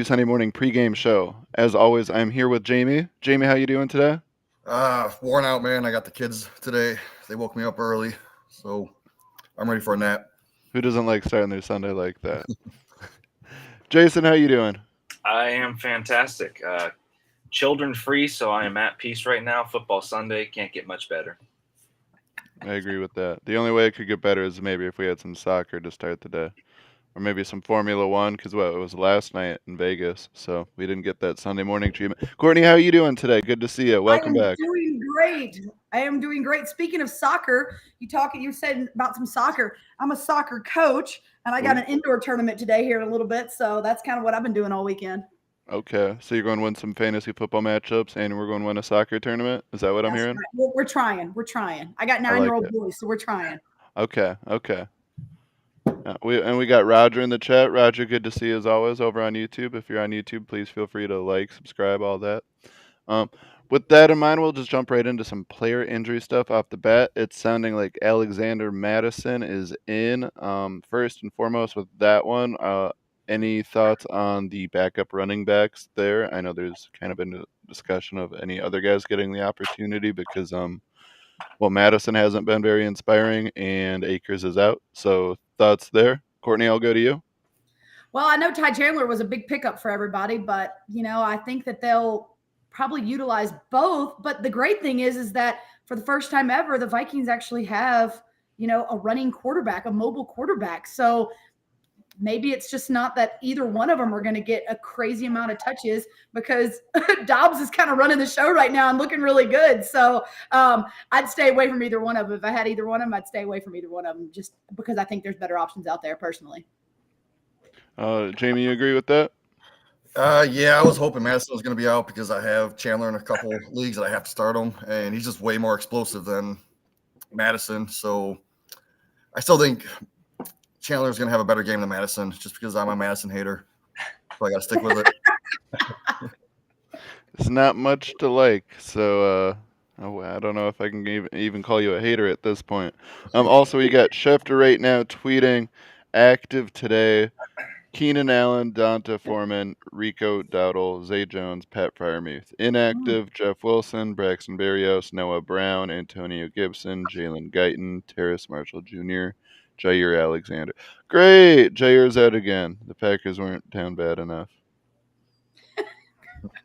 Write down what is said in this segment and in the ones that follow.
Sunday morning pregame show. As always, I'm here with Jamie. Jamie, how you doing today? Worn out, man. I got the kids today. They woke me up early, so I'm ready for a nap. Who doesn't like starting their Sunday like that? Jason, how you doing? I am fantastic. Children free, so I am at peace right now. Football Sunday can't get much better. I agree with that. The only way it could get better is maybe if we had some soccer to start the day. Or maybe some Formula One, because it was last night in Vegas, so we didn't get that Sunday morning treatment. Courtney, how are you doing today? Good to see you. I Welcome am back. doing great. I am doing great. Speaking of soccer, you said about some soccer. I'm a soccer coach, and I got an indoor tournament today here in a little bit, so that's kind of what I've been doing all weekend. Okay, so you're going to win some fantasy football matchups, and we're going to win a soccer tournament? Is that what I'm That's hearing? right. We're trying. We're trying. I got I like 9-year-old it. boys, so we're trying. Okay. We got Roger in the chat. Roger, good to see you as always over on YouTube. If you're on YouTube, please feel free to like, subscribe, all that. Um, with that in mind, we'll just jump right into some player injury stuff off the bat. It's sounding like Alexander Madison is in. First and foremost with that one, any thoughts on the backup running backs there? I know there's kind of been a discussion of any other guys getting the opportunity because Madison hasn't been very inspiring, and Akers is out. So thoughts there, Courtney? I'll go to you. Well, I know Ty Chandler was a big pickup for everybody, but I think that they'll probably utilize both. But the great thing is that for the first time ever, the Vikings actually have a running quarterback, a mobile quarterback. So maybe it's just not that either one of them are going to get a crazy amount of touches because Dobbs is kind of running the show right now and looking really good. So I'd stay away from either one of them. If I had either one of them, I'd stay away from either one of them just because I think there's better options out there personally. Jamie, you agree with that? Yeah, I was hoping Madison was going to be out because I have Chandler in a couple leagues that I have to start him, and he's just way more explosive than Madison. So I still think Chandler's going to have a better game than Madison just because I'm a Madison hater. So I got to stick with it. It's not much to like, so I don't know if I can even call you a hater at this point. Also, we got Schefter right now tweeting active today. Keenan Allen, Donta Foreman, Rico Dowdle, Zay Jones, Pat Fryermuth. Inactive, Jeff Wilson, Braxton Berrios, Noah Brown, Antonio Gibson, Jalen Guyton, Terrace Marshall Jr., Jair Alexander. Great! Jair's out again. The Packers weren't down bad enough.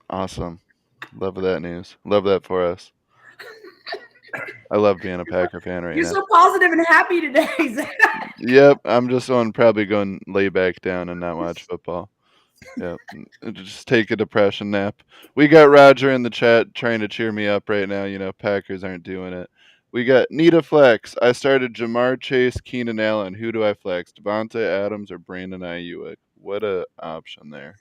Awesome. Love that news. Love that for us. I love being a Packer fan right You're now. so positive and happy today. Yep, I'm just probably going to lay back down and not watch football. Yep, just take a depression nap. We got Roger in the chat trying to cheer me up right now. Packers aren't doing it. We got Nita Flex. I started Jamar Chase, Keenan Allen. Who do I flex? Devontae Adams or Brandon Ayuk? What a option there.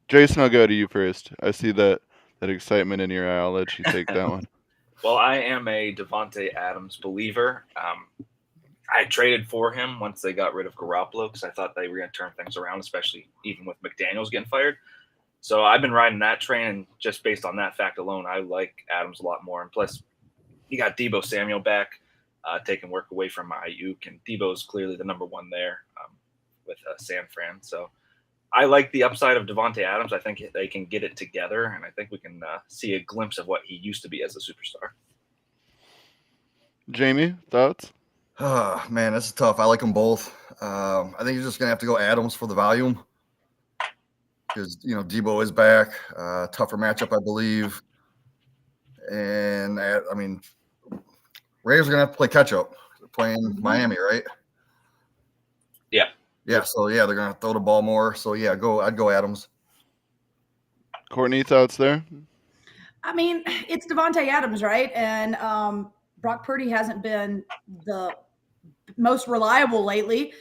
Jason, I'll go to you first. I see that excitement in your eye. I'll let you take that one. Well, I am a Devontae Adams believer. I traded for him once they got rid of Garoppolo because I thought they were going to turn things around, especially even with McDaniels getting fired. So I've been riding that train, and just based on that fact alone, I like Adams a lot more. And plus, you got Deebo Samuel back, taking work away from Ayuk, and Deebo's clearly the number one there with San Fran. So I like the upside of Devontae Adams. I think they can get it together, and I think we can see a glimpse of what he used to be as a superstar. Jamie, thoughts? Oh, man, this is tough. I like them both. I think you're just going to have to go Adams for the volume because, Debo is back. Tougher matchup, I believe. And, Raiders are going to have to play catch-up. They're playing Miami, right? Yeah. Yeah, so, they're going to throw the ball more. So, I'd go Adams. Courtney, thoughts there? I mean, it's Devontae Adams, right? And Brock Purdy hasn't been the most reliable lately.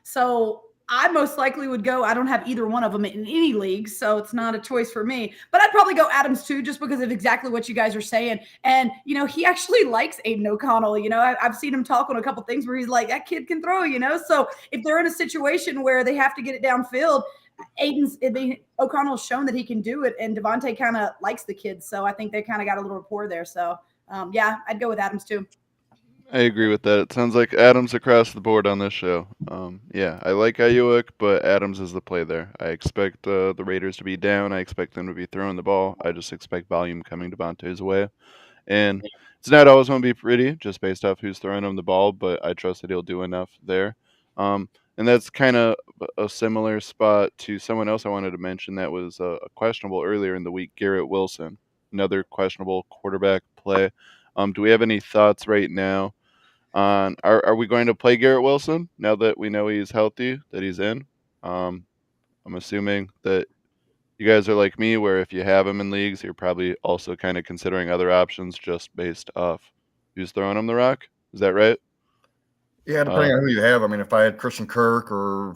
So I most likely would go. I don't have either one of them in any league, so it's not a choice for me. But I'd probably go Adams too, just because of exactly what you guys are saying. And he actually likes Aiden O'Connell. I've seen him talk on a couple things where he's like, that kid can throw. So if they're in a situation where they have to get it downfield, O'Connell's shown that he can do it, and Devontae kind of likes the kids, so I think they kind of got a little rapport there. So, I'd go with Adams too. I agree with that. It sounds like Adams across the board on this show. Yeah, I like Ayuk, but Adams is the play there. I expect the Raiders to be down. I expect them to be throwing the ball. I just expect volume coming Devontae's way. And it's not always going to be pretty, just based off who's throwing him the ball, but I trust that he'll do enough there. And that's kind of a similar spot to someone else I wanted to mention that was questionable earlier in the week, Garrett Wilson, another questionable quarterback play. Do we have any thoughts right now on are we going to play Garrett Wilson now that we know he's healthy, that he's in? I'm assuming that you guys are like me, where if you have him in leagues, you're probably also kind of considering other options just based off who's throwing him the rock. Is that right? Yeah, depending on who you have. I mean, if I had Christian Kirk or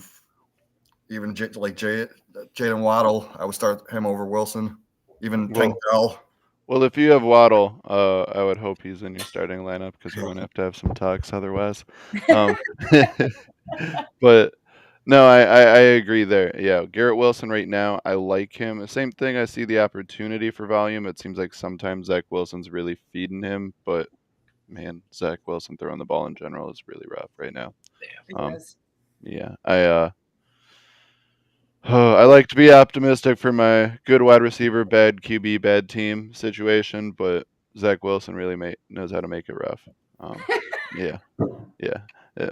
even Jaden Waddle, I would start him over Wilson. Even Tank Dell. Well, if you have Waddle, I would hope he's in your starting lineup because we're going to have some talks otherwise. But no, I agree there. Yeah, Garrett Wilson right now, I like him. The same thing, I see the opportunity for volume. It seems like sometimes Zach Wilson's really feeding him, but man, Zach Wilson throwing the ball in general is really rough right now. Yeah, I like to be optimistic for my good wide receiver, bad QB, bad team situation, but Zach Wilson really knows how to make it rough. Yeah.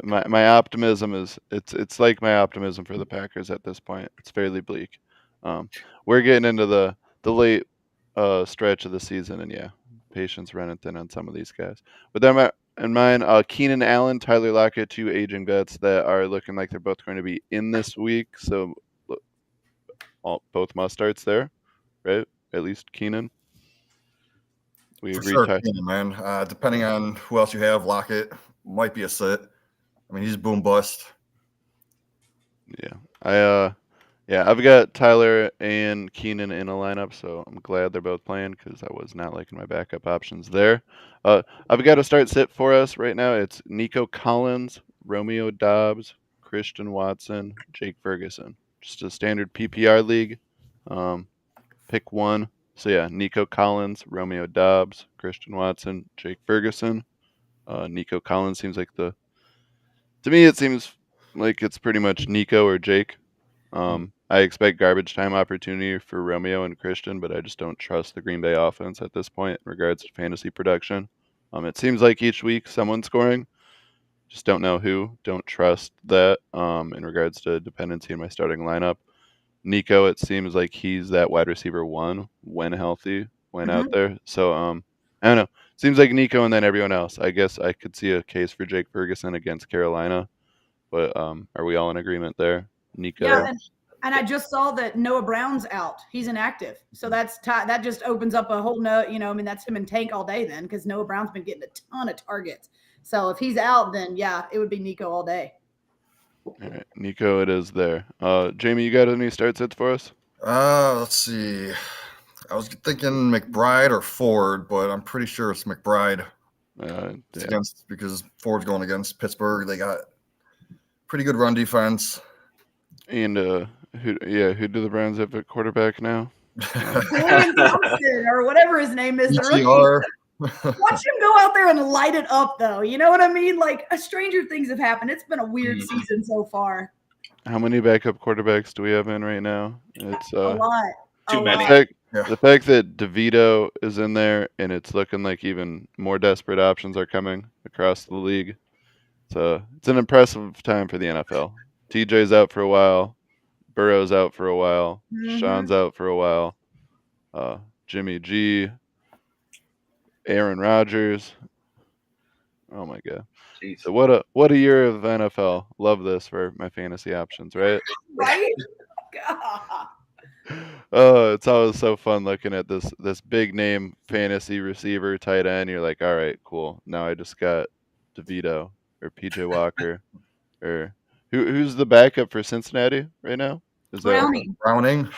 My optimism is it's like my optimism for the Packers at this point. It's fairly bleak. We're getting into the late stretch of the season, and yeah, patience running thin on some of these guys. But then in mine, Keenan Allen, Tyler Lockett, two aging vets that are looking like they're both going to be in this week. So both must starts there, right? At least Keenan. We For agree, sure, Keenan, man. Depending on who else you have, Lockett might be a sit. I mean, he's boom bust. Yeah, I've got Tyler and Keenan in a lineup, so I'm glad they're both playing because I was not liking my backup options there. I've got to start sit for us right now. It's Nico Collins, Romeo Dobbs, Christian Watson, Jake Ferguson. Just a standard PPR league. Pick one. So yeah, Nico Collins, Romeo Dobbs, Christian Watson, Jake Ferguson. Nico Collins seems like to me it seems like it's pretty much Nico or Jake. I expect garbage time opportunity for Romeo and Christian, but I just don't trust the Green Bay offense at this point in regards to fantasy production. It seems like each week someone's scoring. Just don't know who. Don't trust that in regards to dependency in my starting lineup. Nico, it seems like he's that wide receiver one when healthy, when out there. So I don't know. Seems like Nico and then everyone else. I guess I could see a case for Jake Ferguson against Carolina, but are we all in agreement there? Nico. Yeah, and I just saw that Noah Brown's out. He's inactive, so that just opens up a whole I mean, that's him and Tank all day then because Noah Brown's been getting a ton of targets. So if he's out, then yeah, it would be Nico all day. All right, Nico, it is there. Jamie, you got any start sets for us? Let's see. I was thinking McBride or Ford, but I'm pretty sure it's McBride. Because Ford's going against Pittsburgh. They got pretty good run defense. And who do the Browns have at quarterback now? Thompson or whatever his name is. ETR. Watch him go out there and light it up, though. You know what I mean? Like, stranger things have happened. It's been a weird season so far. How many backup quarterbacks do we have in right now? It's a lot. Too many. The fact that DeVito is in there and it's looking like even more desperate options are coming across the league. So it's an impressive time for the NFL. TJ's out for a while. Burrow's out for a while. Sean's out for a while. Jimmy G. Aaron Rodgers. Oh my god. Jeez. So what a year of NFL. Love this for my fantasy options, right? Right? God. Oh, it's always so fun looking at this big name fantasy receiver tight end. You're like, all right, cool. Now I just got DeVito or PJ Walker or who's the backup for Cincinnati right now? Is that Browning?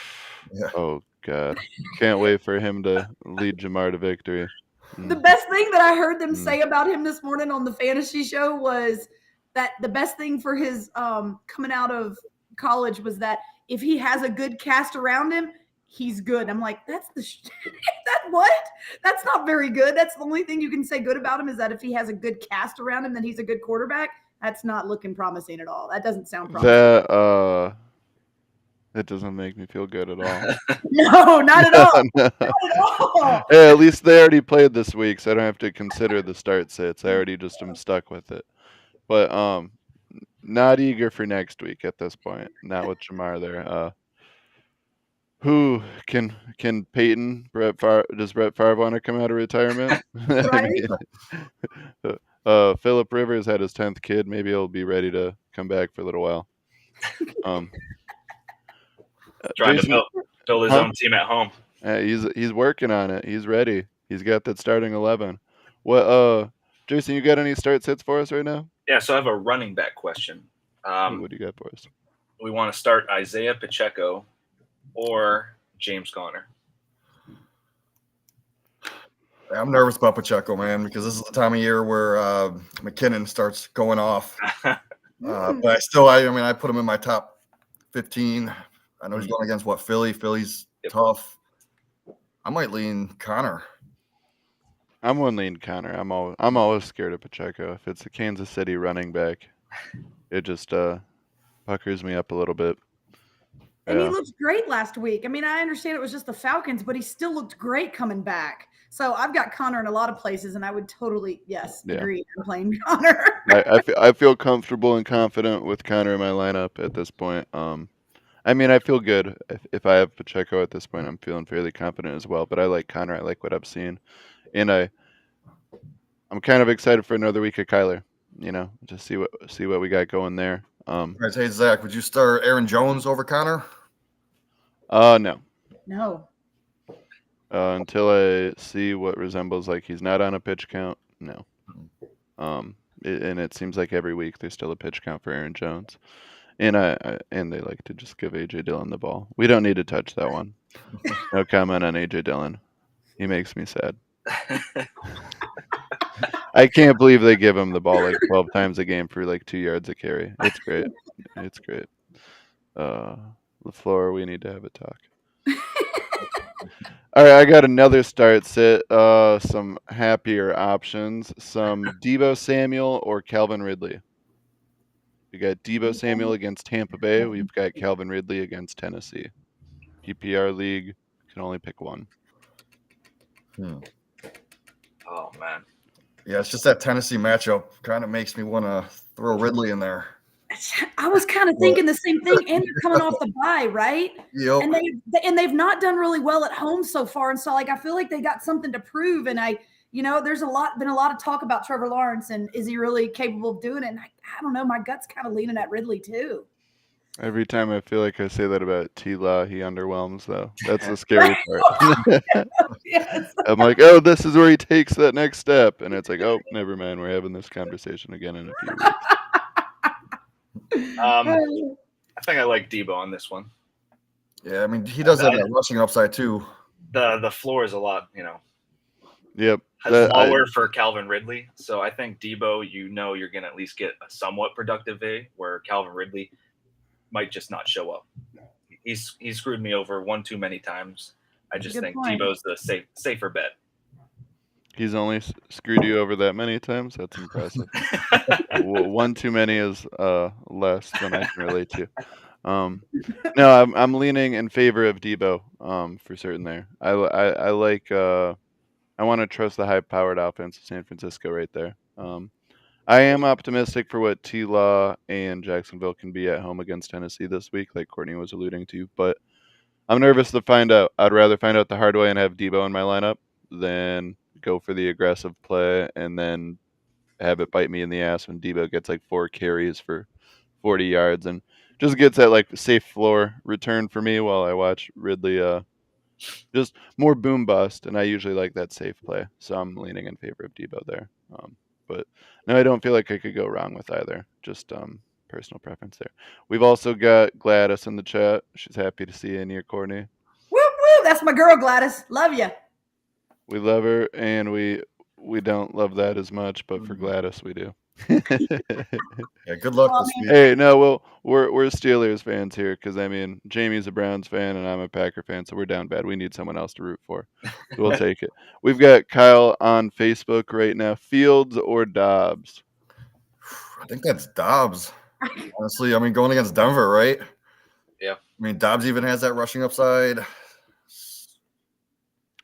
Yeah. Oh god. Can't wait for him to lead Jamar to victory. The best thing that I heard them say about him this morning on the fantasy show was that the best thing for his coming out of college was that if he has a good cast around him, he's good. I'm like, that's that what? That's not very good. That's the only thing you can say good about him is that if he has a good cast around him, then he's a good quarterback. That's not looking promising at all. That doesn't sound promising. That doesn't make me feel good at all. No, not at all. No. Not at all. Hey, at least they already played this week, so I don't have to consider the start sits. I already just am stuck with it. But not eager for next week at this point. Not with Jamar there. Who can Peyton does Brett Favre want to come out of retirement? Right? Phillip Rivers had his 10th kid. Maybe he'll be ready to come back for a little while. Trying Jason, to build his own team at home. He's working on it. He's ready. He's got that starting 11. What Jason, you got any start sits for us right now? Yeah, so I have a running back question. What do you got for us? We want to start Isaiah Pacheco or James Conner. I'm nervous about Pacheco, man, because this is the time of year where McKinnon starts going off. But I put him in my top 15. I know he's going against Philly. Philly's tough. I might lean Connor. I'm one lean Connor. I'm always scared of Pacheco. If it's a Kansas City running back, it just puckers me up a little bit. And he looked great last week. I mean, I understand it was just the Falcons, but he still looked great coming back. So I've got Connor in a lot of places, and I would totally, agree on playing Connor. I feel comfortable and confident with Connor in my lineup at this point. I feel good. If I have Pacheco at this point, I'm feeling fairly confident as well. But I like Connor. I like what I've seen. And I'm kind of excited for another week of Kyler, just see what we got going there. Hey, Zach, would you start Aaron Jones over Connor? No. No. Until I see what resembles like he's not on a pitch count, no. And it seems like every week there's still a pitch count for Aaron Jones. And and they like to just give A.J. Dillon the ball. We don't need to touch that one. No comment on A.J. Dillon. He makes me sad. I can't believe they give him the ball like 12 times a game for like 2 yards a carry. It's great. It's great. LaFleur, we need to have a talk. All right, I got another start sit. Some happier options. Some Deebo Samuel or Calvin Ridley. We got Deebo Samuel against Tampa Bay. We've got Calvin Ridley against Tennessee. PPR league, you can only pick one. Oh, man. Yeah, it's just that Tennessee matchup kind of makes me want to throw Ridley in there. I was kind of thinking the same thing, and they're coming off the bye, right? Yep. And they've not done really well at home so far, and so I feel like they got something to prove. And there's been a lot of talk about Trevor Lawrence, and is he really capable of doing it? And I don't know, my gut's kind of leaning at Ridley too. Every time I feel like I say that about T-Law, he underwhelms, though. That's the scary part. Yes. I'm like, oh, this is where he takes that next step. And it's like, oh, never mind. We're having this conversation again in a few weeks. I think I like Deebo on this one. Yeah, he does have that rushing upside, too. The floor is a lot, Yep. lower for Calvin Ridley. So I think Deebo, you're going to at least get a somewhat productive day, where Calvin Ridley might just not show up. He's screwed me over one too many times. I just think Deebo's the safer bet. He's only screwed you over that many times? That's impressive. One too many is less than I can relate to. No, I'm leaning in favor of Deebo for certain there. I like I want to trust the high-powered offense of San Francisco right there. I am optimistic for what T-Law and Jacksonville can be at home against Tennessee this week, like Courtney was alluding to, but I'm nervous to find out. I'd rather find out the hard way and have Deebo in my lineup than go for the aggressive play and then have it bite me in the ass when Deebo gets like 4 carries for 40 yards and just gets that like safe floor return for me while I watch Ridley just more boom bust, and I usually like that safe play, so I'm leaning in favor of Deebo there. But no, I don't feel like I could go wrong with either. Just personal preference there. We've also got Gladys in the chat. She's happy to see you in here, Courtney. Woo woo! That's my girl, Gladys. Love you. We love her, and we don't love that as much, but for Gladys, we do. Yeah, good luck Well, this I mean, week. Hey, no, well, we're Steelers fans here because I mean Jamie's a Browns fan and I'm a Packer fan, so we're down bad. We need someone else to root for, so we'll take it. We've got Kyle on Facebook right now. Fields or Dobbs? I think that's Dobbs. Honestly, I mean, going against Denver, right? Yeah. I mean, Dobbs even has that rushing upside.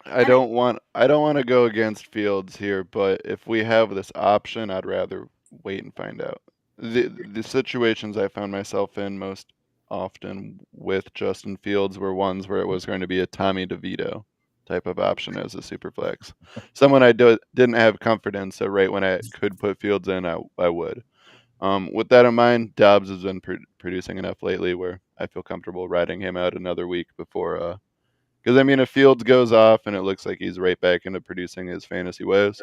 I don't want to go against Fields here, but if we have this option, I'd rather wait and find out. The situations I found myself in most often with Justin Fields were ones where it was going to be a Tommy DeVito type of option as a super flex. Someone I didn't have comfort in, so right when I could put Fields in, I would. With that in mind, Dobbs has been producing enough lately where I feel comfortable riding him out another week before because I mean, if Fields goes off and it looks like he's right back into producing his fantasy ways,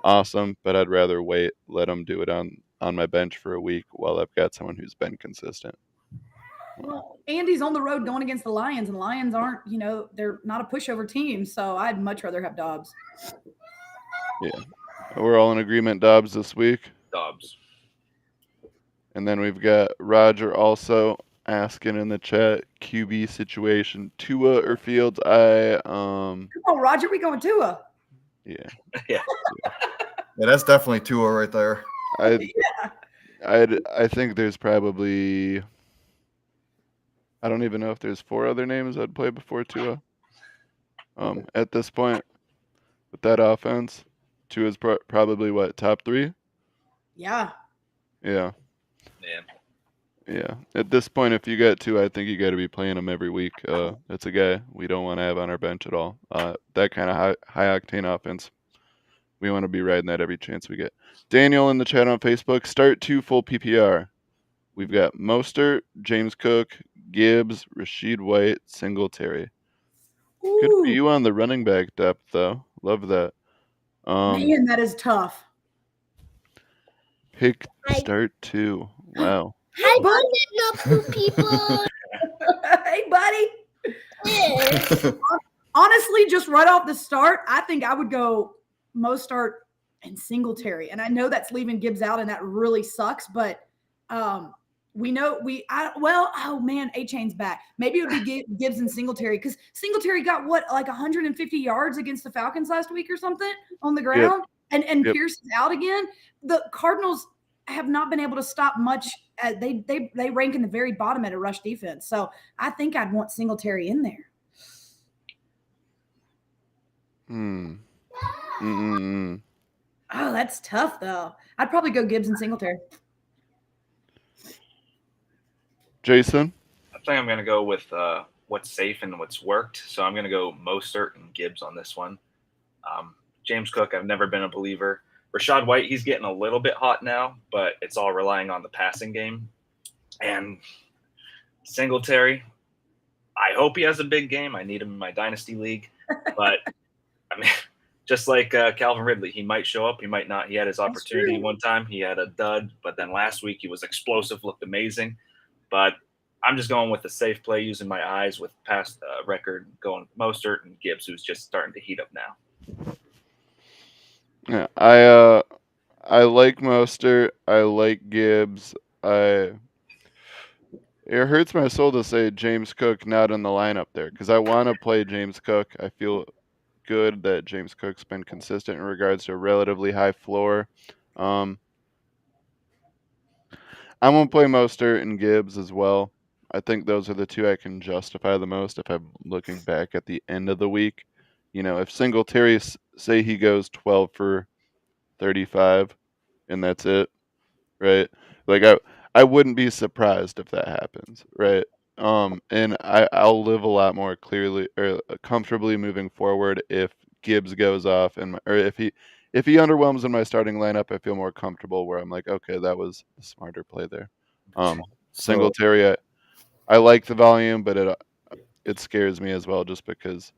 awesome. But I'd rather wait, let him do it on my bench for a week while I've got someone who's been consistent. well, Andy's on the road going against the Lions, and Lions aren't, they're not a pushover team. So I'd much rather have Dobbs. Yeah, we're all in agreement. Dobbs this week, Dobbs. and then we've got Roger also asking in the chat QB situation, Tua or Fields. Come on, Roger, we going Tua. Yeah. Yeah. Yeah, that's definitely Tua right there. I think there's probably, I don't even know if there's 4 other names I'd play before Tua. At this point, with that offense, Tua's probably what, top 3? Yeah. Yeah. Yeah. Yeah. At this point, if you get Tua, I think you got to be playing him every week. It's a guy we don't want to have on our bench at all. That kind of high octane offense, we want to be riding that every chance we get. Daniel in the chat on Facebook, start 2 full PPR. We've got Mostert, James Cook, Gibbs, Rashid White, Singletary. Good for Ooh, you on the running back depth, though. Love that. man, that is tough. Pick start 2. Wow. Hey, buddy. people. Hey, buddy. Honestly, just right off the start, I think I would go Mostert and Singletary. And I know that's leaving Gibbs out, and that really sucks. But we know oh man, A-Chain's back. Maybe it would be Gibbs and Singletary because Singletary got like 150 yards against the Falcons last week or something on the ground, and Yep. Pierce is out again. The Cardinals have not been able to stop much. They rank in the very bottom at a rush defense. So I think I'd want Singletary in there. Oh, that's tough though. I'd probably go Gibbs and Singletary. Jason? I think I'm going to go with what's safe and what's worked. So I'm going to go Mostert and Gibbs on this one. James Cook, I've never been a believer. Rashad White, he's getting a little bit hot now, but it's all relying on the passing game. And Singletary, I hope he has a big game. I need him in my dynasty league. But, I mean, just like Calvin Ridley, he might show up, he might not. He had his opportunity one time. He had a dud, but then last week he was explosive, looked amazing. But I'm just going with the safe play, using my eyes with past record, going Mostert and Gibbs, who's just starting to heat up now. Yeah, I like Mostert. I like Gibbs. It hurts my soul to say James Cook not in the lineup there because I want to play James Cook. I feel good that James Cook's been consistent in regards to a relatively high floor. I'm going to play Mostert and Gibbs as well. I think those are the 2 I can justify the most if I'm looking back at the end of the week. If Singletary, say he goes 12 for 35 and that's it, right? Like I wouldn't be surprised if that happens, right? And I'll live a lot more clearly or comfortably moving forward if Gibbs goes off or if he underwhelms in my starting lineup. I feel more comfortable where I'm like, okay, that was a smarter play there. Singletary, I like the volume, but it scares me as well just because,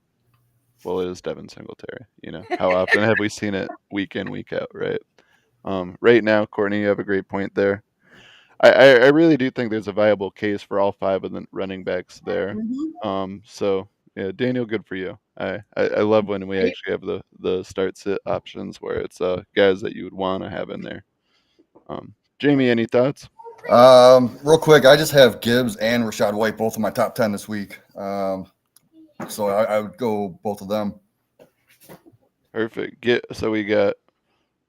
well, it is Devin Singletary. How often have we seen it week in, week out, right? Right now, Courtney, you have a great point there. I really do think there's a viable case for all 5 of the running backs there. So yeah, Daniel, good for you. I love when we actually have the start sit options where it's guys that you would want to have in there. Jamie, any thoughts? Real quick, I just have Gibbs and Rachaad White both in my top 10 this week. So I would go both of them. Perfect. So we got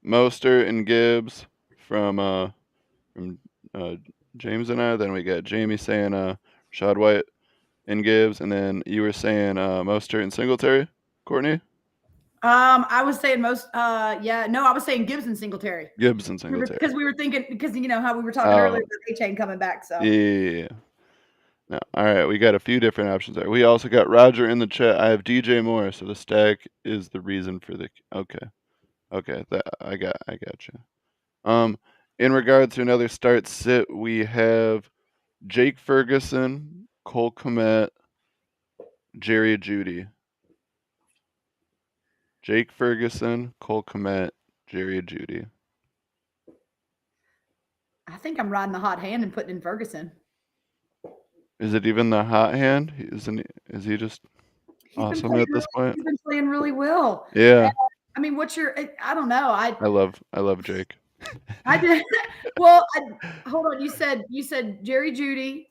Mostert and Gibbs from James and I. Then we got Jamie saying Rachaad White and Gibbs, and then you were saying Mostert and Singletary. Courtney? I was saying I was saying Gibbs and Singletary. Gibbs and Singletary. Because we were thinking, because you know how we were talking earlier about A-Chain coming back. So yeah. No, all right, we got a few different options there. We also got Roger in the chat. I have DJ Moore, so the stack is the reason for the okay. That I got you. In regard to another start sit, we have Jake Ferguson, Cole Kmet, Jerry Jeudy. Jake Ferguson, Cole Kmet, Jerry Jeudy. I think I'm riding the hot hand and putting in Ferguson. Is it even the hot hand? Is he just awesome at this point? He's been playing really well. Yeah. I mean, I don't know. I love Jake. I did. Well, hold on. You said Jerry Jeudy,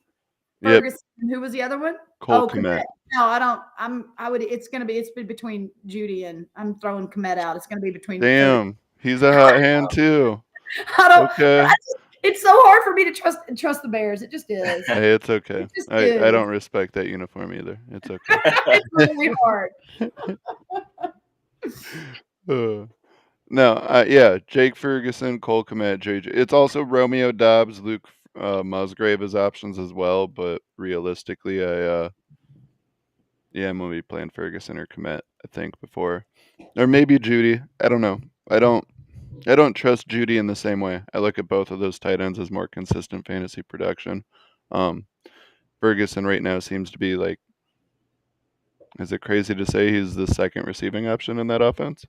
Ferguson. Yep. Who was the other one? Cole Kmet. No, I don't. It's been between Jeudy and I'm throwing Kmet out. It's gonna be between. Damn, he's a hot hand too. I don't. Okay. It's so hard for me to trust the Bears. It just is. Hey, it's okay. I don't respect that uniform either. It's okay. It's really hard. No, yeah, Jake Ferguson, Cole Kmet, JJ. It's also Romeo Dobbs, Luke Musgrave as options as well, but realistically, I'm gonna be playing Ferguson or Kmet, I think, before, or maybe Jeudy. I don't know. I don't trust Jeudy in the same way. I look at both of those tight ends as more consistent fantasy production. Ferguson right now seems to be like, is it crazy to say he's the second receiving option in that offense?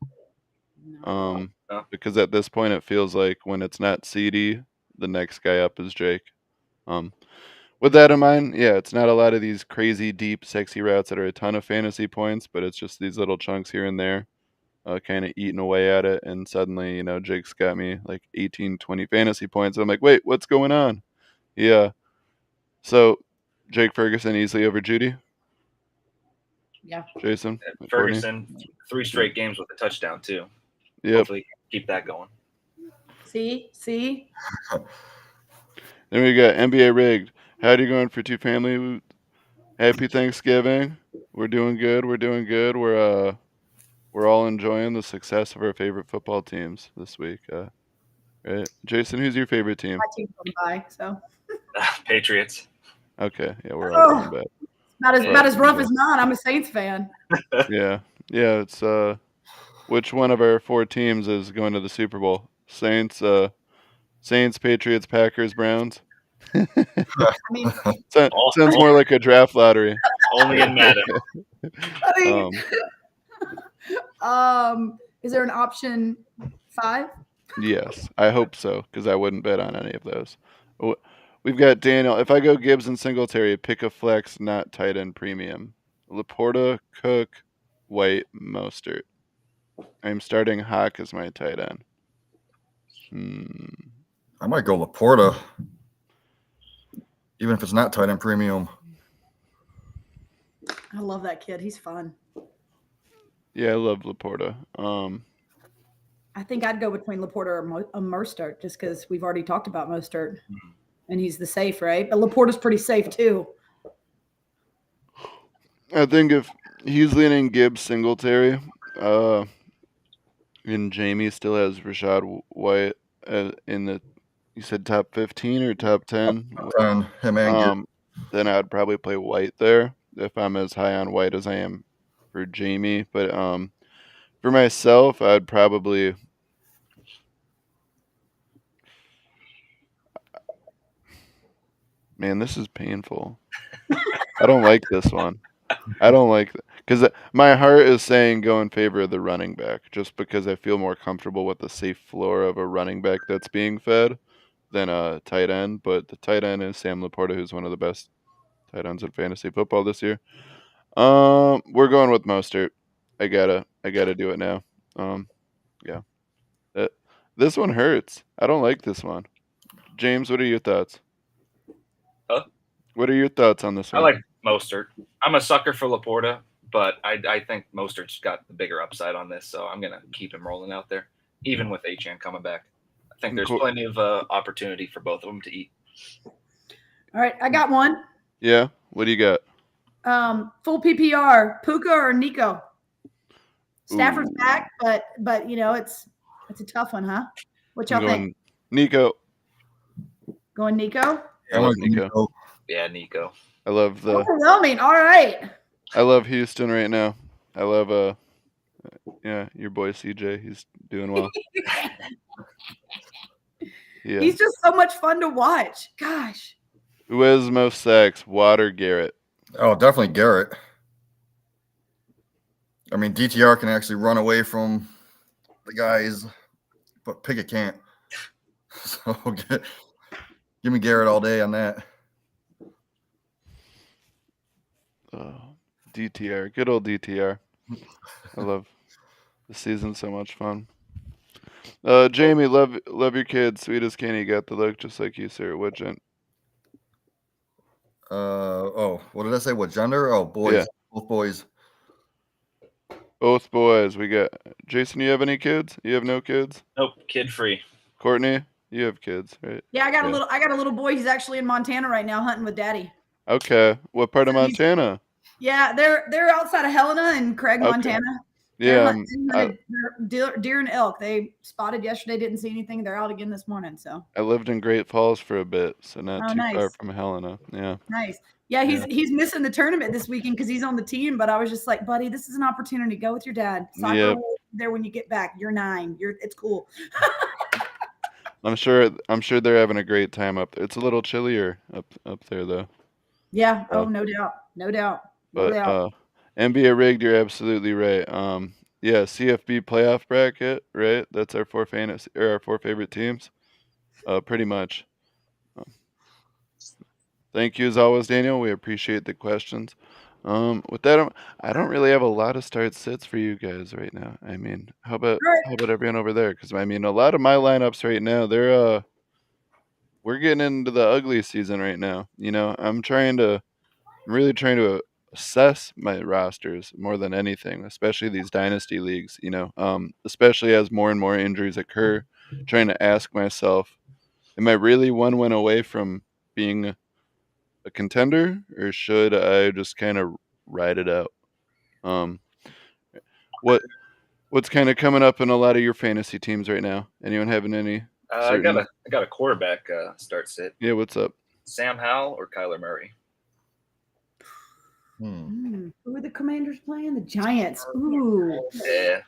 No. Because at this point it feels like when it's not CD, the next guy up is Jake. With that in mind, yeah, it's not a lot of these crazy, deep, sexy routes that are a ton of fantasy points, but it's just these little chunks here and there. Kind of eating away at it, and suddenly, Jake's got me like 18, 20 fantasy points. I'm like, wait, what's going on? Yeah. So, Jake Ferguson easily over Jeudy? Yeah. Jason? Ferguson, 3 straight games with a touchdown, too. Yep. Hopefully keep that going. See? Then we got NBA Rigged. Howdy going for 2 family? Happy Thanksgiving. We're doing good. We're all enjoying the success of our favorite football teams this week. Right, Jason, who's your favorite team? My team's going by, so. Patriots. Okay, yeah, we're all going back. Not as rough as mine. I'm a Saints fan. Yeah. It's which one of our 4 teams is going to the Super Bowl? Saints, Patriots, Packers, Browns. I mean, sounds more like a draft lottery. Only in Madden. Is there an option 5? Yes, I hope so, because I wouldn't bet on any of those. We've got Daniel. If I go Gibbs and Singletary, pick a flex, not tight end premium. Laporta, Cook, White, Mostert. I'm starting Hawk as my tight end. I might go Laporta, even if it's not tight end premium. I love that kid. He's fun. Yeah, I love Laporta. I think I'd go between Laporta or Mostert, just because we've already talked about Mostert, and he's the safe, right? But Laporta's pretty safe too. I think if he's leaning Gibbs, Singletary, and Jamie still has Rachaad White in the, you said top 15 or top 10? Him and then I'd probably play White there if I'm as high on White as I am for Jamie. But for myself, I'd probably man, this is painful. I don't like this one. I don't like that because my heart is saying go in favor of the running back just because I feel more comfortable with the safe floor of a running back that's being fed than a tight end. But the tight end is Sam Laporta, who's one of the best tight ends in fantasy football this year. We're going with Mostert. I gotta do it now. Yeah. This one hurts. I don't like this one. James, what are your thoughts? Huh? What are your thoughts on this I one? like Mostert. I'm a sucker for Laporta, but I think Mostert's got the bigger upside on this, so I'm going to keep him rolling out there, even with Achane coming back. I think there's plenty of opportunity for both of them to eat. All right, I got one. Yeah, what do you got? Full PPR, Puka or Nico? Stafford's Ooh. back, but you know it's a tough one, huh? What y'all think? Nico. Going Nico? I love Nico. Yeah, Nico. I love overwhelming. All right. I love Houston right now. I love your boy CJ. He's doing well. Yeah. He's just so much fun to watch. Gosh. Who has the most sacks, Watt or Garrett? Oh, definitely Garrett. I mean, DTR can actually run away from the guys, but Pickett can't. So give me Garrett all day on that. DTR. Good old DTR. I love the season. So much fun. Jamie, love your kids. Sweet as candy. Got the look just like you, sir. What gen? What did I say? What gender? Oh, boys. Yeah. Both boys. Both boys. We got Jason. You have any kids? You have no kids? Nope, kid free. Courtney, you have kids, right? Yeah, I got a little boy. He's actually in Montana right now hunting with daddy. Okay. What part of Montana? Yeah, they're outside of Helena and Craig, Montana. Yeah, deer and elk. They spotted yesterday, didn't see anything. They're out again this morning. So I lived in Great Falls for a bit, so not too nice. far from Helena. Yeah. Nice. Yeah, he's missing the tournament this weekend because he's on the team. But I was just like, buddy, this is an opportunity. Go with your dad. Soccer there when you get back. You're 9. It's cool. I'm sure they're having a great time up there. It's a little chillier up there though. Yeah. Oh, no doubt. No doubt. But NBA rigged, you're absolutely right. Yeah, CFB playoff bracket, right? That's our 4 favorite teams. Pretty much. Thank you as always, Daniel. We appreciate the questions. With that, I don't really have a lot of start sits for you guys right now. I mean, how about everyone over there? Because I mean, a lot of my lineups right now, we're getting into the ugly season right now. You know, I'm really trying to assess my rosters more than anything, especially these dynasty leagues. You know, especially as more and more injuries occur, trying to ask myself, am I really one win away from being a contender, or should I just kind of ride it out? What's kind of coming up in a lot of your fantasy teams right now? Anyone having any? I got a quarterback start sit. Yeah, what's up? Sam Howell or Kyler Murray? Who are the Commanders playing? The Giants. Ooh. Yeah.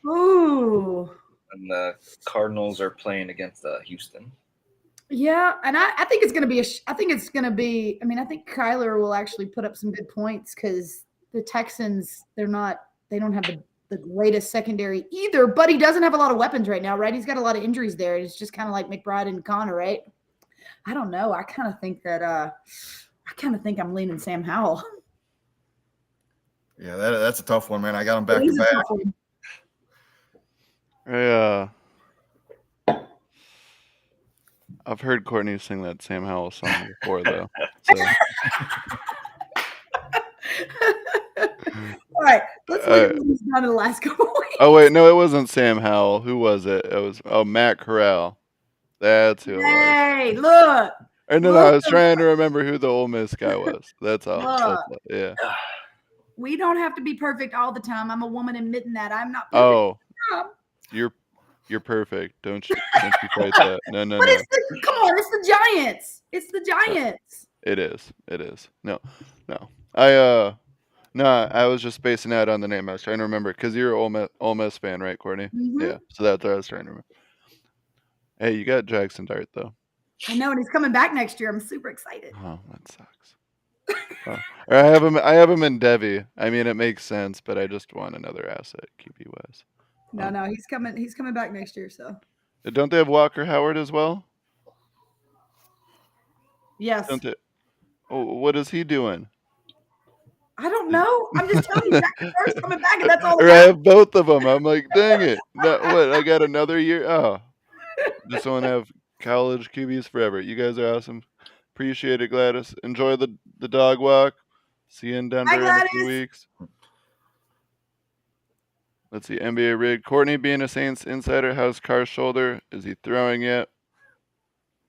Ooh. And the Cardinals are playing against Houston. Yeah, and I think it's going to be I think think Kyler will actually put up some good points because the Texans, they don't have the greatest secondary either, but he doesn't have a lot of weapons right now, right? He's got a lot of injuries there. It's just kind of like McBride and Connor, right? I don't know. I kind of think I'm leaning Sam Howell. Yeah, that's a tough one, man. I got him back to back. I've heard Courtney sing that Sam Howell song before, though. So. All right, let's look at what he's done in the last couple weeks. Oh wait, no, it wasn't Sam Howell. Who was it? It was Matt Corral. That's who it was. Hey, look. I was trying to remember who the Ole Miss guy was. That's all. Yeah. We don't have to be perfect all the time. I'm a woman admitting that I'm not perfect. Oh, you're perfect. Don't you fight that? No. Come on, it's the Giants. It's the Giants. It is. No. I was just spacing out on the name. I was trying to remember because you're an Ole Miss fan, right, Courtney? Mm-hmm. Yeah. So that's what I was trying to remember. Hey, you got Jackson Dart though. I know, and he's coming back next year. I'm super excited. Oh, that sucks. I have him in Devi. I mean, it makes sense, but I just want another asset. QB West. No, he's coming. He's coming back next year. So. Don't they have Walker Howard as well? Yes. Don't they? Oh, what is he doing? I don't know. I'm just telling you, Jackson Dart's coming back, and that's all. I have both of them. I'm like, dang it! What? I got another year. Oh, just don't have college QBs forever. You guys are awesome. Appreciate it, Gladys. Enjoy the dog walk. See you in Denver in a few Gladys. weeks. Let's see, NBA rig. Courtney being a Saints insider, how's Carr's shoulder? Is he throwing yet?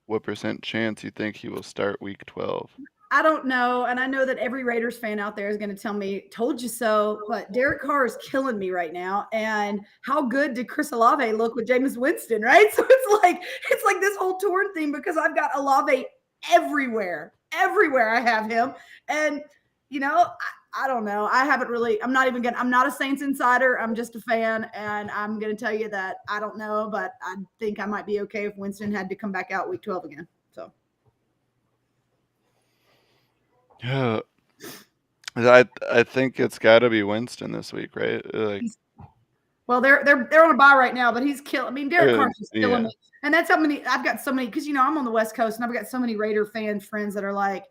What % chance you think he will start week 12? I don't know. And I know that every Raiders fan out there is going to tell me, told you so. But Derek Carr is killing me right now. And how good did Chris Olave look with Jameis Winston, right? So it's like this whole torn thing because I've got Olave everywhere. Everywhere I have him. And, you know, I don't know. I'm not a Saints insider. I'm just a fan. And I'm going to tell you that I don't know, but I think I might be okay if Winston had to come back out week 12 again. So. Yeah, I think it's got to be Winston this week, right? Well, they're on a bye right now, but he's killing. I mean, Derek Carr's just killing me, and that's how many I've got. So many because I'm on the West Coast, and I've got so many Raider fan friends that are like,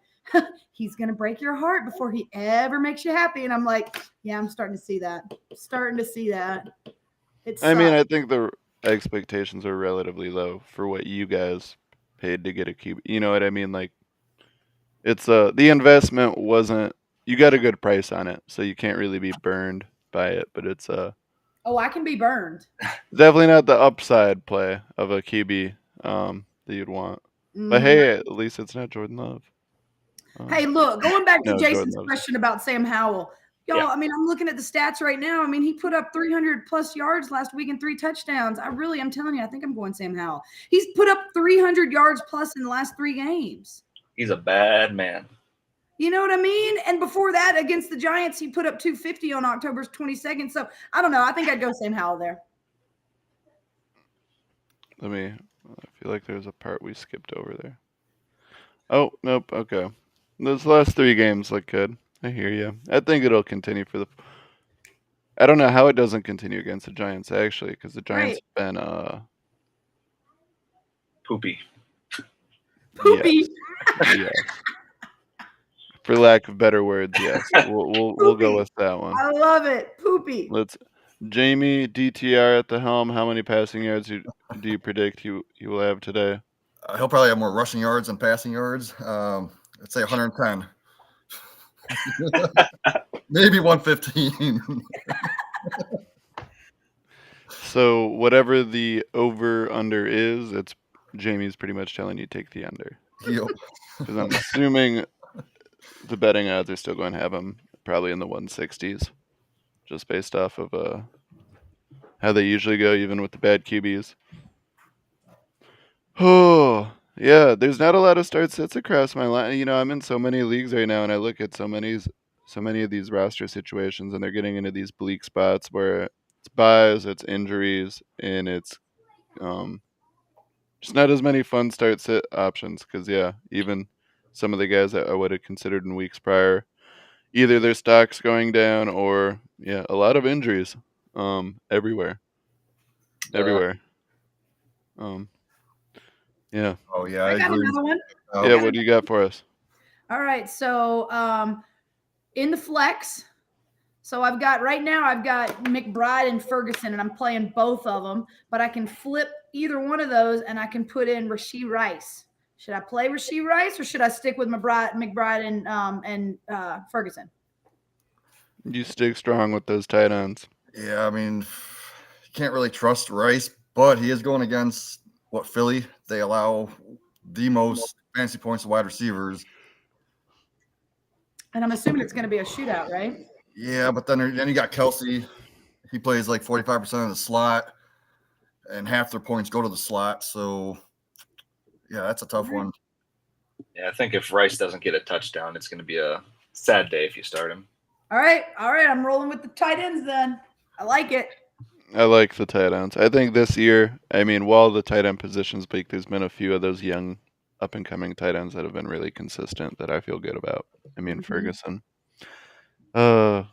"He's gonna break your heart before he ever makes you happy," and I'm like, "Yeah, I'm starting to see that. I mean, I think the expectations are relatively low for what you guys paid to get a QB. You know what I mean? Like, it's the investment wasn't. You got a good price on it, so you can't really be burned by it. But it's Oh, I can be burned. Definitely not the upside play of a QB that you'd want. But hey, at least it's not Jordan Love. Hey, look, going back to Jason's question about Sam Howell. Y'all, yeah. I mean, I'm looking at the stats right now. I mean, he put up 300 plus yards last week and 3 touchdowns. I'm telling you, I think I'm going Sam Howell. He's put up 300 yards plus in the last 3 games. He's a bad man. You know what I mean? And before that, against the Giants, he put up 250 on October 22nd. So I don't know. I think I'd go Sam Howell there. I feel like there's a part we skipped over there. Oh, nope. Okay. Those last 3 games look good. I hear you. I think it'll continue for the. I don't know how it doesn't continue against the Giants, actually, because the Giants have been poopy. Poopy. Yes. For lack of better words, yes. We'll go with that one. I love it. Poopy. Jamie DTR at the helm. How many passing yards do you predict he will have today? He'll probably have more rushing yards than passing yards. I'd say 110. Maybe 115. So whatever the over-under is, it's Jamie's pretty much telling you take the under. Yep. Because I'm assuming the betting odds are still going to have him probably in the 160s, just based off of how they usually go, even with the bad QBs. Oh, yeah, there's not a lot of start sits across my line. I'm in so many leagues right now, and I look at so many of these roster situations, and they're getting into these bleak spots where it's buys, it's injuries, and it's just not as many fun start sit options. Because even some of the guys that I would have considered in weeks prior, either their stock's going down or a lot of injuries, everywhere. Yeah. Oh yeah, I got another one. Yeah, what do you got for us? All right, so in the flex, so I've got McBride and Ferguson, and I'm playing both of them, but I can flip either one of those, and I can put in Rashee Rice. Should I play Rashee Rice, or should I stick with McBride and Ferguson? You stick strong with those tight ends. Yeah, I mean, you can't really trust Rice, but he is going against Philly. They allow the most fantasy points to wide receivers. And I'm assuming it's going to be a shootout, right? Yeah, but then you got Kelsey. He plays like 45% of the slot, and half their points go to the slot. So, yeah, that's a tough one. Yeah, I think if Rice doesn't get a touchdown, it's going to be a sad day if you start him. All right. I'm rolling with the tight ends then. I like it. I like the tight ends. I think this year, while the tight end position's bleak, there's been a few of those young, up-and-coming tight ends that have been really consistent that I feel good about. Ferguson. Love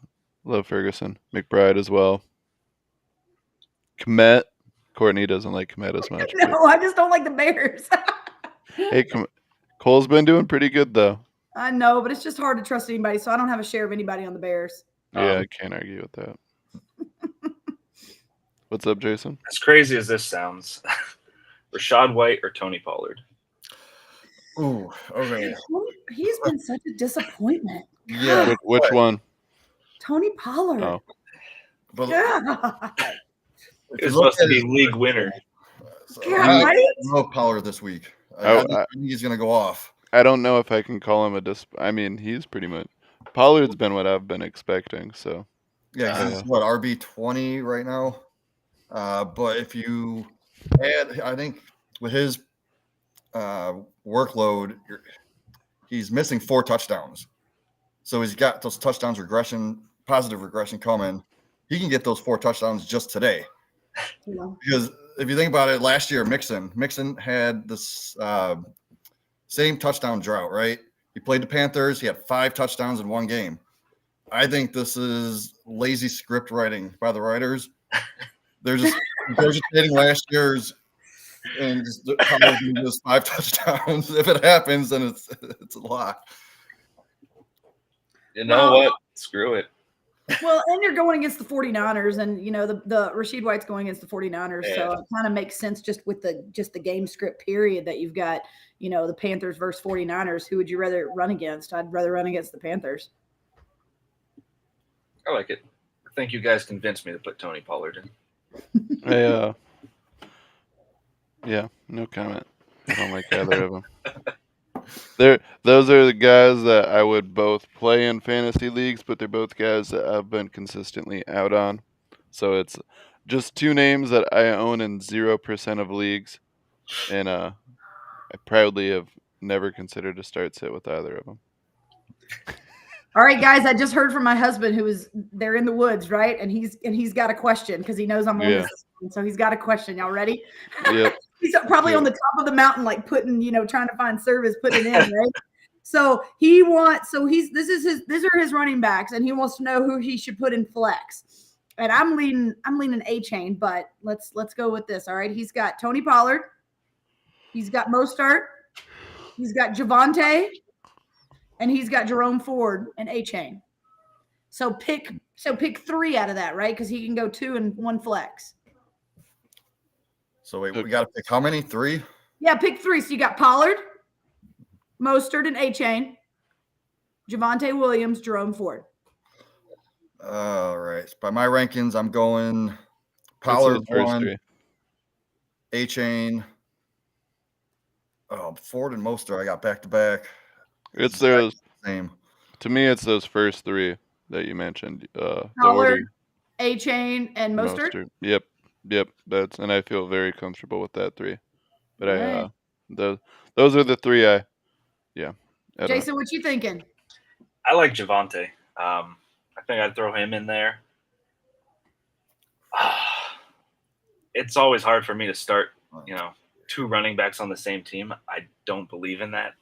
Ferguson. McBride as well. Kmet. Courtney doesn't like Kmet as much. No, I just don't like the Bears. Hey, Cole's been doing pretty good, though. I know, but it's just hard to trust anybody, so I don't have a share of anybody on the Bears. Yeah, I can't argue with that. What's up, Jason? As crazy as this sounds, Rashad White or Tony Pollard? Ooh, okay. He's been such a disappointment. Yeah. God, Which one? Tony Pollard. Oh, But God. if He you was look supposed to at be his- league winner. Yeah, right? no Pollard this week. Oh, I think he's going to go off. I don't know if I can call him I mean, he's pretty much Pollard's been what I've been expecting. So Yeah, 'cause he's what, RB20 right now. But if you add, I think with his workload, he's missing 4 touchdowns. So he's got those touchdowns positive regression coming. He can get those 4 touchdowns just today. Yeah. Because if you think about it, last year Mixon had this same touchdown drought, right? He played the Panthers. He had 5 touchdowns in one game. I think this is lazy script writing by the writers. They're just regurgitating last year's and just just 5 touchdowns. If it happens, then it's a lock. You know what? Screw it. Well, and you're going against the 49ers, and the Rashid White's going against the 49ers, Yeah. so it kind of makes sense just with the game script period that you've got, the Panthers versus 49ers. Who would you rather run against? I'd rather run against the Panthers. I like it. I think you guys convinced me to put Tony Pollard in. Yeah, no comment. I don't like either of them. Those are the guys that I would both play in fantasy leagues, but they're both guys that I've been consistently out on. So it's just 2 names that I own in 0% of leagues, and I proudly have never considered a start sit with either of them. All right, guys, I just heard from my husband they're in the woods, right? And he's got a question because he knows I'm on this. So he's got a question. Y'all ready? Yep. He's probably on the top of the mountain, like trying to find service, putting it in, right? So these are his running backs, and he wants to know who he should put in flex. And I'm leaning A-Chain, but let's go with this. All right. He's got Tony Pollard, he's got Mostert, he's got Javonte, and he's got Jerome Ford and A-Chain. So pick 3 out of that, right? Because he can go 2 and 1 flex. So wait, we got to pick how many? 3? Yeah, pick 3. So you got Pollard, Mostert, and A-Chain, Javonte Williams, Jerome Ford. All right. By my rankings, I'm going Pollard 1, A-Chain. Ford and Mostert, I got back-to-back. It's those same. To me, it's those first 3 that you mentioned. Pollard, A-Chain, and Mostert. Yep. And I feel very comfortable with that 3. But right. Those are the 3 Jason, what you thinking? I like Javonte. I think I'd throw him in there. It's always hard for me to start, 2 running backs on the same team. I don't believe in that.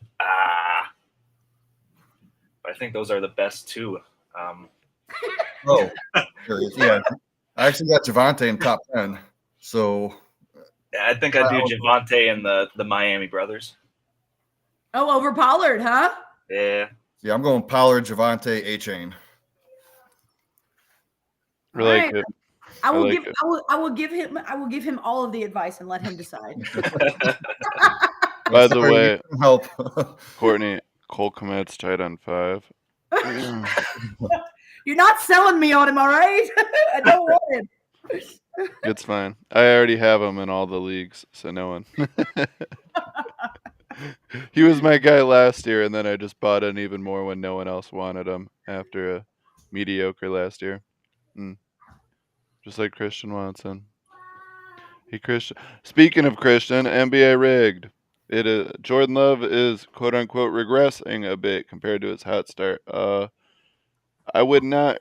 But I think those are the best 2. Yeah. I actually got Javonte in top 10. So yeah, I think I'd do Javonte and the Miami brothers. Oh, over Pollard, huh? Yeah. Yeah, I'm going Pollard, Javonte, A-Chain. I like it. I will give him all of the advice and let him decide. By the way, help. Courtney, Cole Kmet's tight on 5. You're not selling me on him, all right? I don't want him. It's fine. I already have him in all the leagues, so no one. He was my guy last year, and then I just bought in even more when no one else wanted him after a mediocre last year. Just like Christian Watson. Hey, Christian. Speaking of Christian, NBA rigged. Jordan Love is quote unquote regressing a bit compared to his hot start. I would not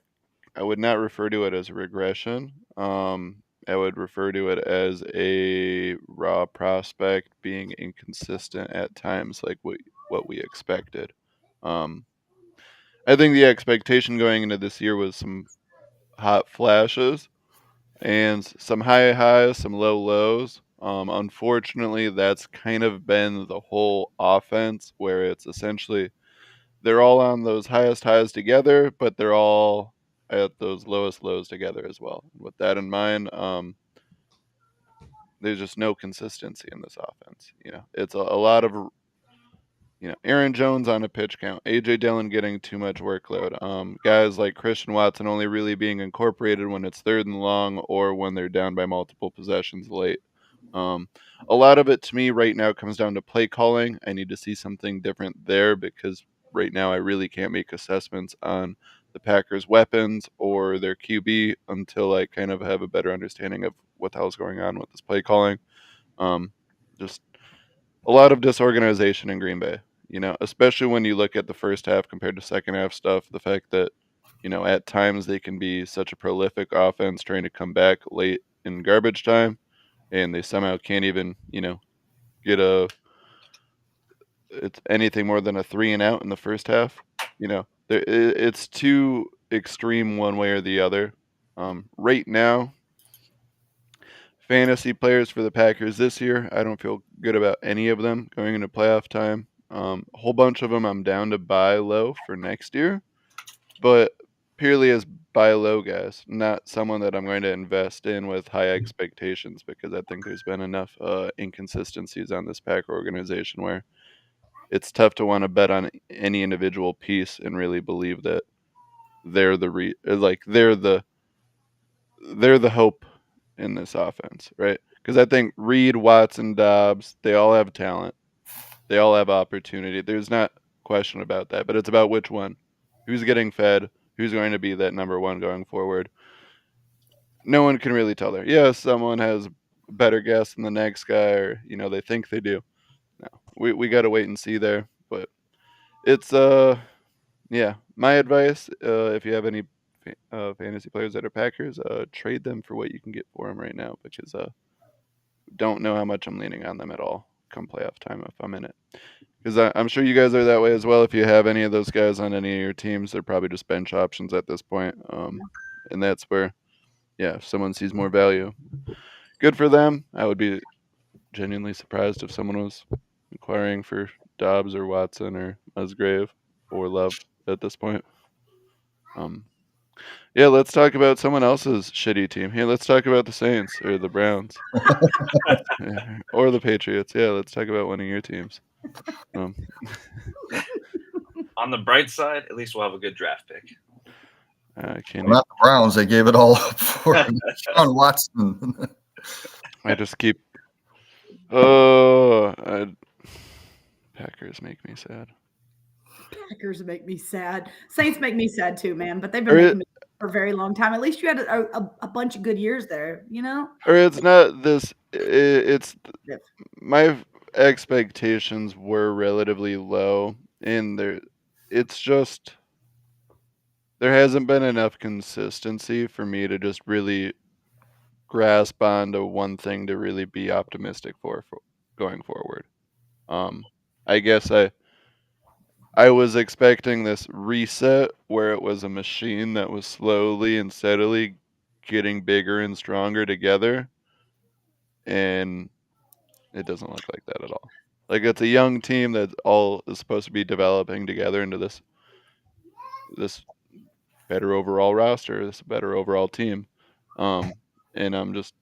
refer to it as a regression. I would refer to it as a raw prospect being inconsistent at times, like what we expected. I think the expectation going into this year was some hot flashes and some high highs, some low lows. Unfortunately, that's kind of been the whole offense, where it's essentially they're all on those highest highs together, but they're all at those lowest lows together as well. With that in mind, there's just no consistency in this offense. It's a lot of Aaron Jones on a pitch count, A.J. Dillon getting too much workload, guys like Christian Watson only really being incorporated when it's 3rd and long or when they're down by multiple possessions late. A lot of it to me right now comes down to play calling. I need to see something different there because right now I really can't make assessments on the Packers' weapons or their QB until I kind of have a better understanding of what the hell's going on with this play calling. Just a lot of disorganization in Green Bay, especially when you look at the first half compared to second half stuff. The fact that, at times they can be such a prolific offense trying to come back late in garbage time, and they somehow can't even, get it's anything more than a 3 and out in the first half. It's too extreme one way or the other. Right now, fantasy players for the Packers this year, I don't feel good about any of them going into playoff time. A whole bunch of them I'm down to buy low for next year, but purely as buy low guys, not someone that I'm going to invest in with high expectations, because I think there's been enough inconsistencies on this Packer organization where it's tough to want to bet on any individual piece and really believe that they're the hope in this offense, right? Because I think Reed, Watson, Dobbs, they all have talent. They all have opportunity. There's not question about that, but it's about which one. Who's getting fed? Who's going to be that number one going forward? No one can really tell there. Yeah, someone has a better guess than the next guy, or, they think they do. No, we got to wait and see there. But it's, yeah, my advice, if you have any fantasy players that are Packers, trade them for what you can get for them right now, because don't know how much I'm leaning on them at all come playoff time if I'm in it. Because I'm sure you guys are that way as well. If you have any of those guys on any of your teams, they're probably just bench options at this point. And that's where, if someone sees more value, good for them. I would be genuinely surprised if someone was inquiring for Dobbs or Watson or Musgrave or Love at this point. Yeah, let's talk about someone else's shitty team. Here, let's talk about the Saints or the Browns or the Patriots. Yeah, let's talk about one of your teams. On the bright side, at least we'll have a good draft pick. Not the Browns. They gave it all up for Sean Watson. I just keep. Packers make me sad. Packers make me sad. Saints make me sad too, man. But they've been making me for a very long time. At least you had a bunch of good years there, Or it's not this. It's my expectations were relatively low, and it's just there hasn't been enough consistency for me to just really grasp onto one thing to really be optimistic for going forward. I guess I was expecting this reset where it was a machine that was slowly and steadily getting bigger and stronger together, and it doesn't look like that at all. Like, it's a young team that all is supposed to be developing together into this better overall roster, this better overall team. And I'm just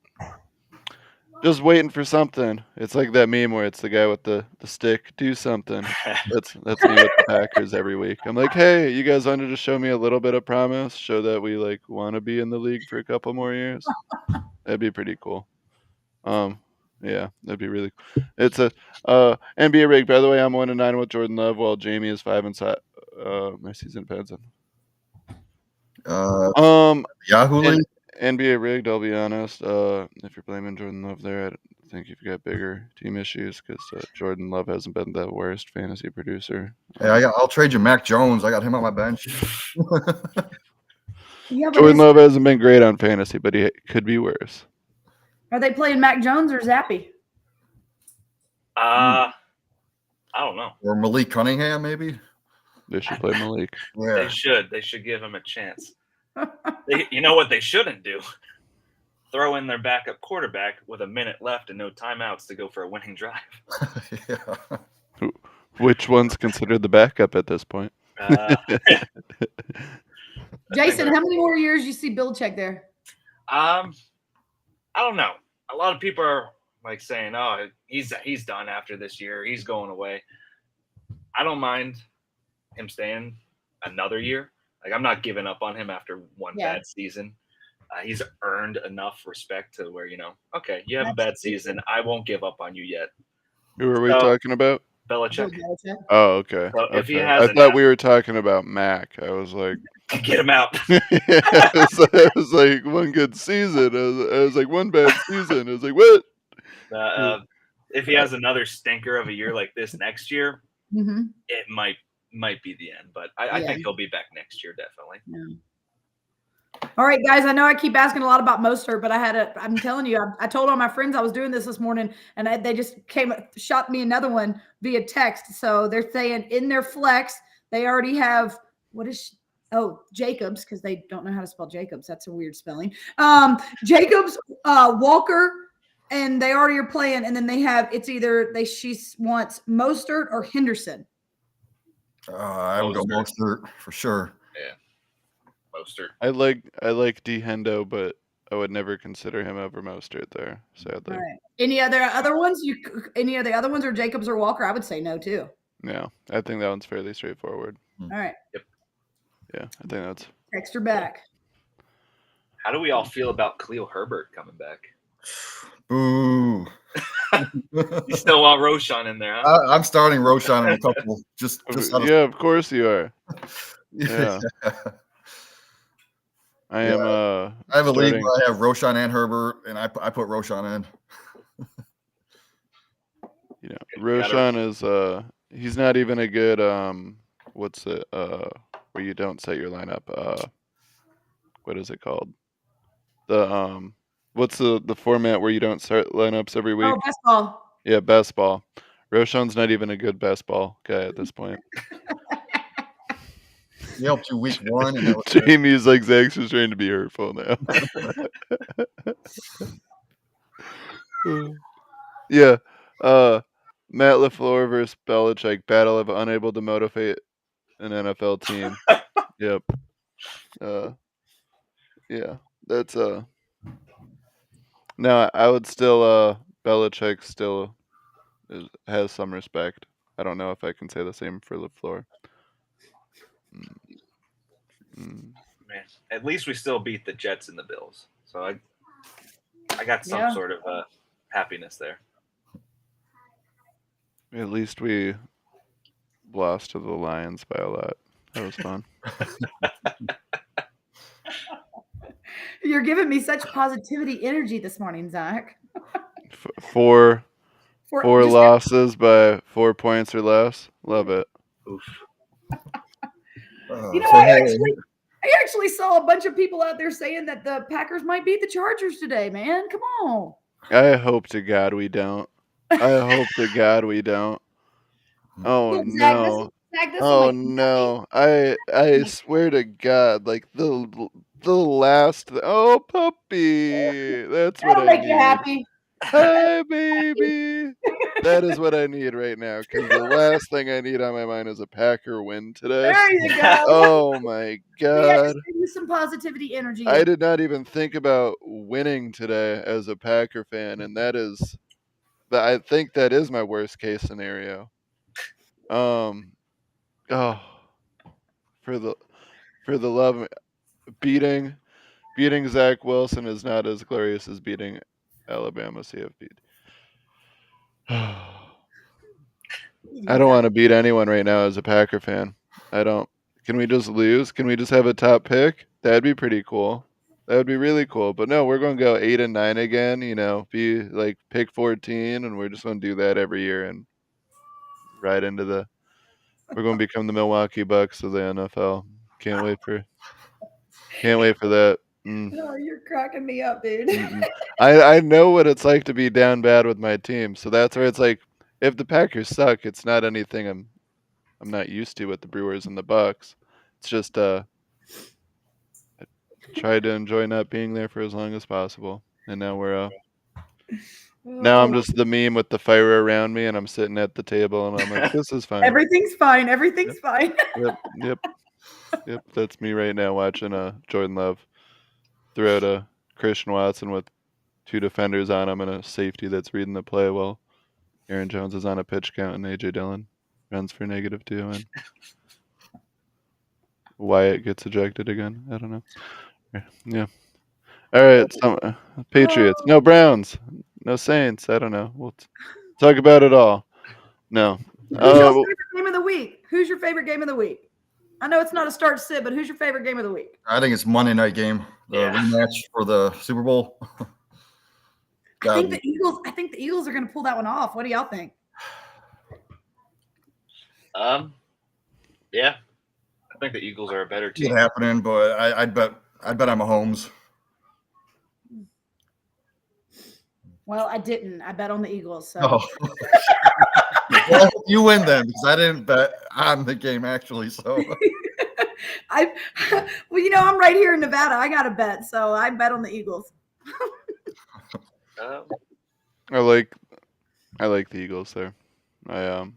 waiting for something. It's like that meme where it's the guy with the stick, do something. That's me with the Packers every week. I'm like, hey, you guys wanted to show me a little bit of promise, show that we want to be in the league for a couple more years. That'd be pretty cool. Yeah, that'd be really cool. It's a NBA rig. By the way, I'm 1-9 with Jordan Love, while Jamie is 5-7. My season depends on. Yahoo League. NBA rigged, I'll be honest. If you're blaming Jordan Love there, I think you've got bigger team issues, because Jordan Love hasn't been the worst fantasy producer. Hey, I'll trade you Mac Jones. I got him on my bench. Jordan Love hasn't been great on fantasy, but he could be worse. Are they playing Mac Jones or Zappy? I don't know. Or Malik Cunningham, maybe? They should play Malik. Yeah. They should. They should give him a chance. You know what they shouldn't do? Throw in their backup quarterback with a minute left and no timeouts to go for a winning drive. Yeah. Which one's considered the backup at this point? Jason, how many more years you see Belichick there? I don't know. A lot of people are like saying, "Oh, he's done after this year. He's going away." I don't mind him staying another year. Like, I'm not giving up on him after one bad season. He's earned enough respect to where, okay, you have a bad season. I won't give up on you yet. Who are we talking about? Belichick. Oh, okay. So if he Okay. has I thought we were talking about Mac. I was like, get him out. it was like one good season. I was like, one bad season. I was like, what? If he has another stinker of a year like this next year, Mm-hmm. it might be the end. But I think he'll be back next year, definitely. Yeah. All right, guys. I know I keep asking a lot about Mostert, but I'm telling you, I told all my friends I was doing this morning, and they just shot me another one via text. So they're saying in their flex, they already have Jacobs, because they don't know how to spell Jacobs. That's a weird spelling. Jacobs, Walker, and they already are playing. And then they have she wants Mostert or Henderson. I would go Mostert for sure. Yeah. Mostert. I like D Hendo, but I would never consider him over Mostert there, sadly. All right. Any other ones? Any of the other ones, or Jacobs or Walker? I would say no too. No, I think that one's fairly straightforward. All right. Yep. Yeah, I think that's. Text her back. How do we all feel about Khalil Herbert coming back? Ooh. You still want Roshan in there, huh? I'm starting Roshan in a couple. Just Yeah, of course you are. Yeah. I am. I have a league where I have Roshan and Herbert, and I put Roshan in. Roshan is he's not even a good what's it where you don't set your lineup, what is it called, the what's the format where you don't start lineups every week? Oh, best ball. Yeah, best ball. Roshan's not even a good best ball guy at this point. He helped you week 1. And Jamie's like, Zach's just trying to be hurtful now. Yeah. Matt LaFleur versus Belichick, battle of unable to motivate an NFL team. Yep. Yeah. That's no, I would still Belichick still has some respect. I don't know if I can say the same for LaFleur. Man, at least we still beat the Jets and the Bills, so I got some sort of happiness there. At least we lost to the Lions by a lot. That was fun. You're giving me such positivity energy this morning, Zach. Four losses by 4 points or less. Love it. Oof. I actually saw a bunch of people out there saying that the Packers might beat the Chargers today, man. Come on. I hope to God we don't. I hope to God we don't. Oh, no. Oh, no. I swear to God, like the last. Oh, puppy. That's what I make need. you happy. Hi, baby. That is what I need right now, because the last thing I need on my mind is a Packer win today. There you go. Oh, my God. Give you some positivity energy. I did not even think about winning today as a Packer fan, and I think that is my worst case scenario. For the love of beating Zach Wilson is not as glorious as beating Alabama CFP. I don't want to beat anyone right now as a Packer fan. I don't. Can we just lose? Can we just have a top pick? That'd be pretty cool. That would be really cool. But no, we're going to go 8-9 again, be like pick 14, and we're just going to do that every year and right into we're going to become the Milwaukee Bucks of the NFL. Can't wait for that. Oh, you're cracking me up, dude. I know what it's like to be down bad with my team. So that's where it's like, if the Packers suck, it's not anything I'm not used to with the Brewers and the Bucks. It's just I tried to enjoy not being there for as long as possible. And now now I'm just the meme with the fire around me, and I'm sitting at the table, and I'm like, this is fine. Everything's fine. Everything's fine. Yep. That's me right now watching Jordan Love throw to Christian Watson with 2 defenders on him and a safety that's reading the play while Aaron Jones is on a pitch count and A.J. Dillon runs for -2 and Wyatt gets ejected again. I don't know. Yeah. All right. Patriots. No Browns. No Saints. I don't know. We'll talk about it all. No. Who's your favorite game of the week? Who's your favorite game of the week? I know it's not a start sit, but who's your favorite game of the week? I think it's Monday night game, the rematch for the Super Bowl. I think the Eagles are going to pull that one off. What do y'all think? Yeah, I think the Eagles are a better team. It's happening, but I'd bet on Mahomes. Well, I didn't. I bet on the Eagles. So. Oh. Well, you win then, because I didn't bet on the game actually. So, well, I'm right here in Nevada. I got to bet, so I bet on the Eagles. I like the Eagles there. I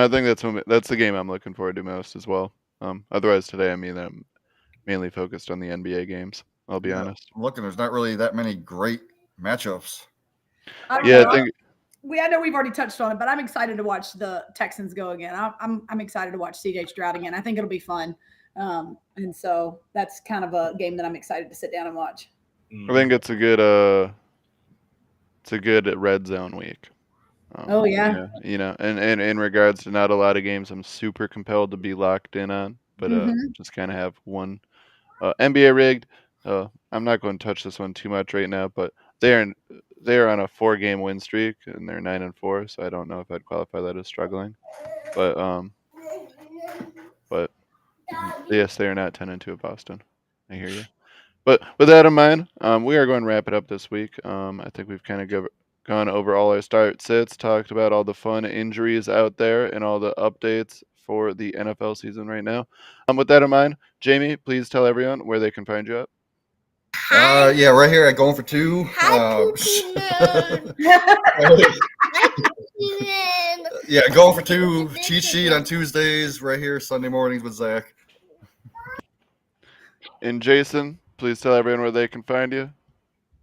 think that's the game I'm looking forward to most as well. Otherwise today, I'm mainly focused on the NBA games. I'll be honest. I'm looking. There's not really that many great matchups. I know we've already touched on it, but I'm excited to watch the Texans go again. I'm excited to watch CJ Stroud again. I think it'll be fun, and so that's kind of a game that I'm excited to sit down and watch. I think it's a good red zone week. And in regards to not a lot of games, I'm super compelled to be locked in on, but just kind of have one NBA rigged. I'm not going to touch this one too much right now, but they're on a 4-game win streak and they're 9-4, so I don't know if I'd qualify that as struggling. But yes, they are not 10-2 at Boston. I hear you. But with that in mind, we are going to wrap it up this week. I think we've kind of gone over all our start sits, talked about all the fun injuries out there and all the updates for the NFL season right now. With that in mind, Jamie, please tell everyone where they can find you at. Right here at GoingFor2. GoingFor2 cheat sheet on Tuesdays. Right here, Sunday mornings with Zach. And Jason, please tell everyone where they can find you.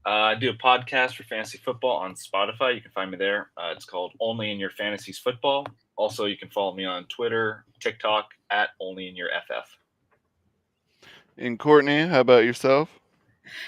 I do a podcast for fantasy football on Spotify. You can find me there. It's called Only in Your Fantasies Football. Also, you can follow me on Twitter, TikTok at Only in Your FF. And Courtney, how about yourself?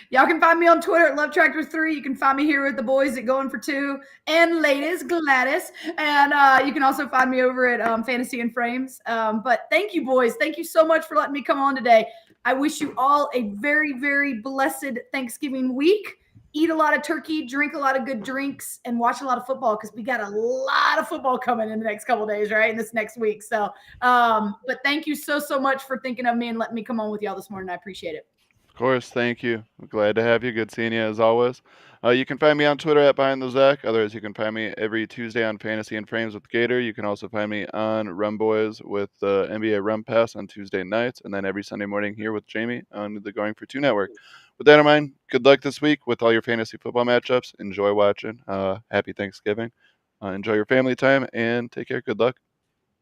Y'all can find me on Twitter at LoveTractor3. You can find me here with the boys at GoingFor2 and ladies, Gladys. And you can also find me over at Fantasy and Frames. But thank you, boys. Thank you so much for letting me come on today. I wish you all a very, very blessed Thanksgiving week. Eat a lot of turkey, drink a lot of good drinks, and watch a lot of football because we got a lot of football coming in the next couple of days, right? In this next week. So, but thank you so much for thinking of me and letting me come on with y'all this morning. I appreciate it. Of course, thank you. I'm glad to have you. Good seeing you as always. You can find me on Twitter at BehindTheZach. Otherwise, you can find me every Tuesday on Fantasy and Frames with Gator. You can also find me on Rum Boys with the NBA Rum Pass on Tuesday nights, and then every Sunday morning here with Jamie on the GoingFor2 network. With that in mind, good luck this week with all your fantasy football matchups. Enjoy watching. Happy Thanksgiving. Enjoy your family time, and take care. Good luck.